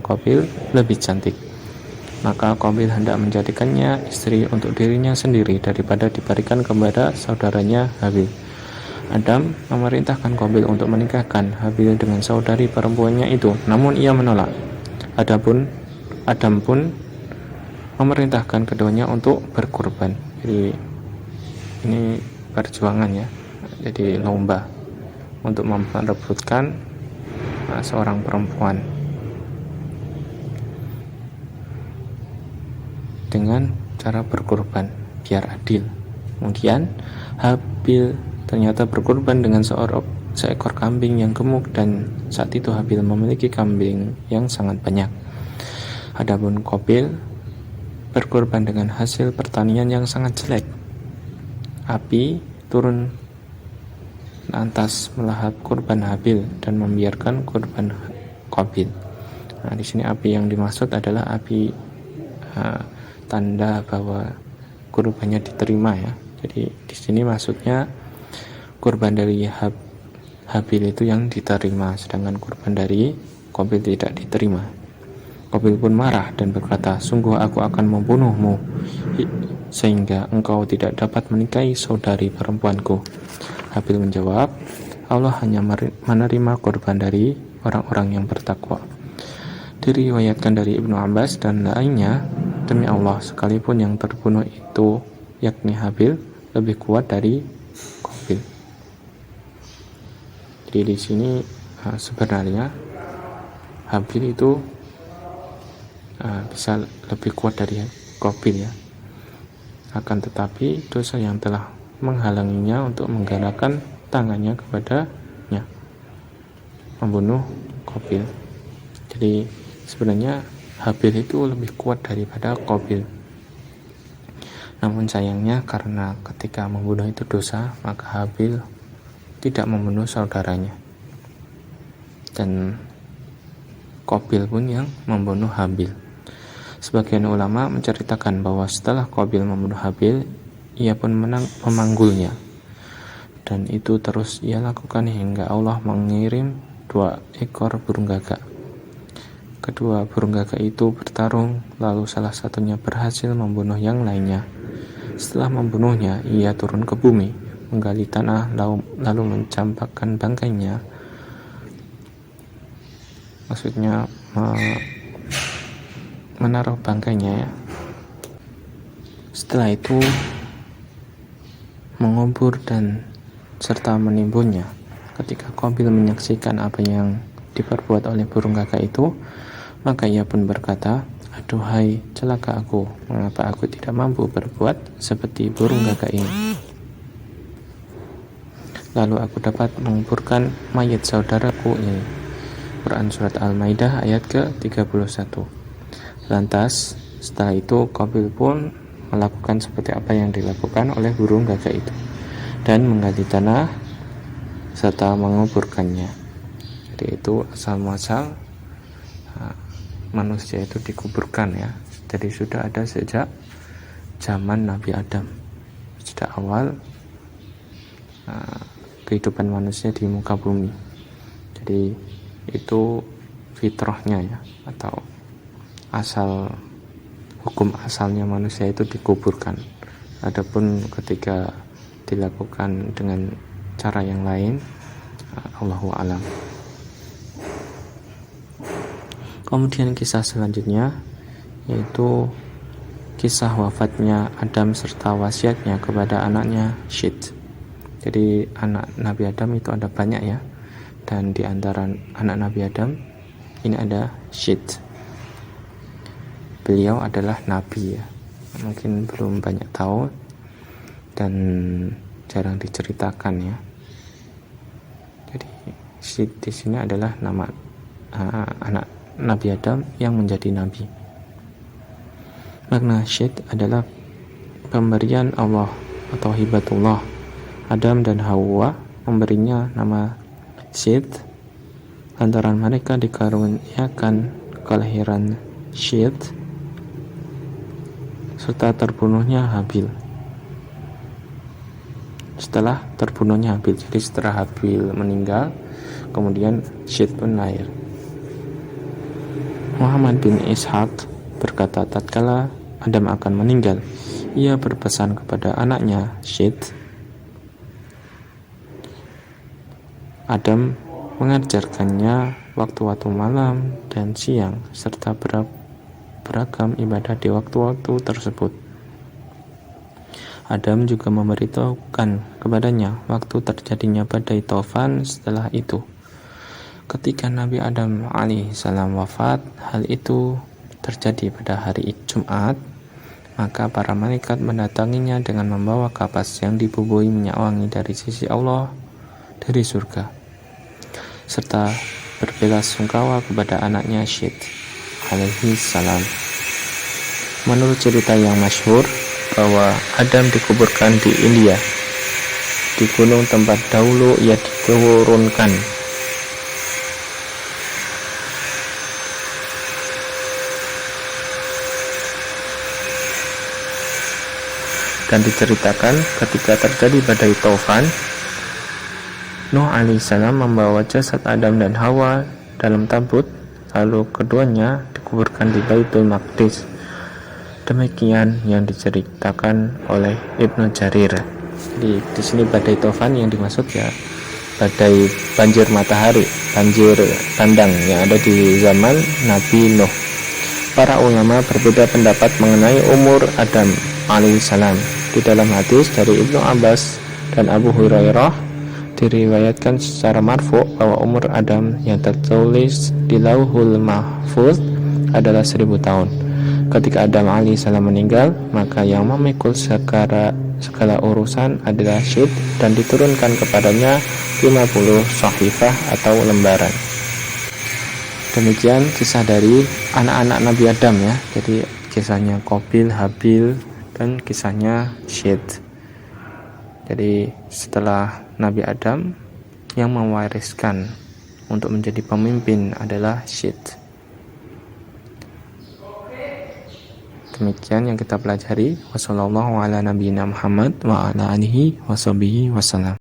Qabil lebih cantik. Maka Qabil hendak menjadikannya istri untuk dirinya sendiri daripada diberikan kepada saudaranya Habil. Adam memerintahkan Qabil untuk menikahkan Habil dengan saudari perempuannya itu, namun ia menolak. Adam pun memerintahkan keduanya untuk berkorban. Jadi ini perjuangan ya, jadi lomba untuk memperebutkan seorang perempuan dengan cara berkorban biar adil. Kemudian Habil ternyata berkorban dengan seekor kambing yang gemuk, dan saat itu Habil memiliki kambing yang sangat banyak. Adapun Qabil berkorban dengan hasil pertanian yang sangat jelek. Api turun lantas melahap korban Habil dan membiarkan korban Qabil. Nah, di sini api yang dimaksud adalah api tanda bahwa kurbannya diterima ya. Jadi di sini maksudnya kurban dari Habil itu yang diterima, sedangkan kurban dari Qabil tidak diterima. Qabil pun marah dan berkata, "Sungguh aku akan membunuhmu sehingga engkau tidak dapat menikahi saudari perempuanku." Habil menjawab, "Allah hanya menerima kurban dari orang-orang yang bertakwa." Diriwayatkan dari Ibnu Abbas dan lainnya, demi Allah, sekalipun yang terbunuh itu yakni Habil lebih kuat dari Qabil. Jadi di sini sebenarnya Habil itu bisa lebih kuat dari Qabil ya. Akan tetapi dosa yang telah menghalanginya untuk menggerakkan tangannya kepadanya, membunuh Qabil. Jadi sebenarnya Habil itu lebih kuat daripada Qabil. Namun sayangnya karena ketika membunuh itu dosa, maka Habil tidak membunuh saudaranya, dan Qabil pun yang membunuh Habil. Sebagian ulama menceritakan bahwa setelah Qabil membunuh Habil, ia pun memanggulnya, dan itu terus ia lakukan hingga Allah mengirim 2 ekor burung gagak. Kedua burung gagak itu bertarung, lalu salah satunya berhasil membunuh yang lainnya. Setelah membunuhnya, ia turun ke bumi, menggali tanah, lalu mencampakkan bangkainya. Maksudnya menaruh bangkainya ya. Setelah itu mengubur dan serta menimbunnya. Ketika Qabil menyaksikan apa yang diperbuat oleh burung gagak itu, maka ia pun berkata, "Aduhai celaka aku, mengapa aku tidak mampu berbuat seperti burung gagak ini? Lalu aku dapat menguburkan mayat saudaraku ini." Quran Surat Al-Maidah ayat ke-31. Lantas setelah itu Qabil pun melakukan seperti apa yang dilakukan oleh burung gagak itu, dan menggali tanah serta menguburkannya. Jadi itu asal muasal manusia itu dikuburkan ya. Jadi sudah ada sejak zaman Nabi Adam, sejak awal kehidupan manusia di muka bumi. Jadi itu fitrahnya ya, atau hukum asalnya manusia itu dikuburkan. Adapun ketika dilakukan dengan cara yang lain, Allahu a'lam. Kemudian kisah selanjutnya yaitu kisah wafatnya Adam serta wasiatnya kepada anaknya Syed. Jadi anak Nabi Adam itu ada banyak ya, dan di antara anak Nabi Adam ini ada Syed. Beliau adalah nabi ya, mungkin belum banyak tahu dan jarang diceritakan ya. Jadi Syed di sini adalah nama anak Nabi Adam yang menjadi nabi. Makna Syed adalah pemberian Allah atau hibatullah. Adam dan Hawa memberinya nama Syed lantaran mereka dikaruniakan kelahiran Syed serta terbunuhnya Habil. Setelah terbunuhnya Habil, jadi setelah Habil meninggal, kemudian Syed pun lahir. Muhammad bin Ishaq berkata, tatkala Adam akan meninggal, ia berpesan kepada anaknya Syed. Adam mengajarkannya waktu-waktu malam dan siang serta beragam ibadah di waktu-waktu tersebut. Adam juga memberitahukan kepadanya waktu terjadinya badai Taufan setelah itu. Ketika Nabi Adam alaihissalam wafat, hal itu terjadi pada hari Jumat, maka para malaikat mendatanginya dengan membawa kapas yang dibubuhi minyak wangi dari sisi Allah dari surga, serta berbelasungkawa kepada anaknya Syed alaihissalam. Menurut cerita yang masyhur bahwa Adam dikuburkan di India, di gunung tempat dahulu ia diturunkan. Dan diceritakan ketika terjadi badai Taufan, Nuh alaihissalam membawa jasad Adam dan Hawa dalam tabut, lalu keduanya dikuburkan di Baitul Maqdis. Demikian yang diceritakan oleh Ibnu Jarir. Jadi di sini badai Taufan yang dimaksud ya badai banjir matahari, banjir bandang yang ada di zaman Nabi Nuh. Para ulama berbeda pendapat mengenai umur Adam alaihissalam. Di dalam hadis dari Ibnu Abbas dan Abu Hurairah diriwayatkan secara marfu bahwa umur Adam yang tertulis di Lauhul Mahfuz adalah 1000 tahun. Ketika Adam alaihissalam meninggal, maka yang memikul segala urusan adalah Syed dan diturunkan kepadanya 50 sahifah atau lembaran. Demikian kisah dari anak-anak Nabi Adam ya. Jadi kisahnya Qabil, Habil, dan kisahnya Syed. Jadi setelah Nabi Adam, yang mewariskan untuk menjadi pemimpin adalah Syed. Demikian yang kita pelajari. Wassalamualaikum warahmatullahi wabarakatuh.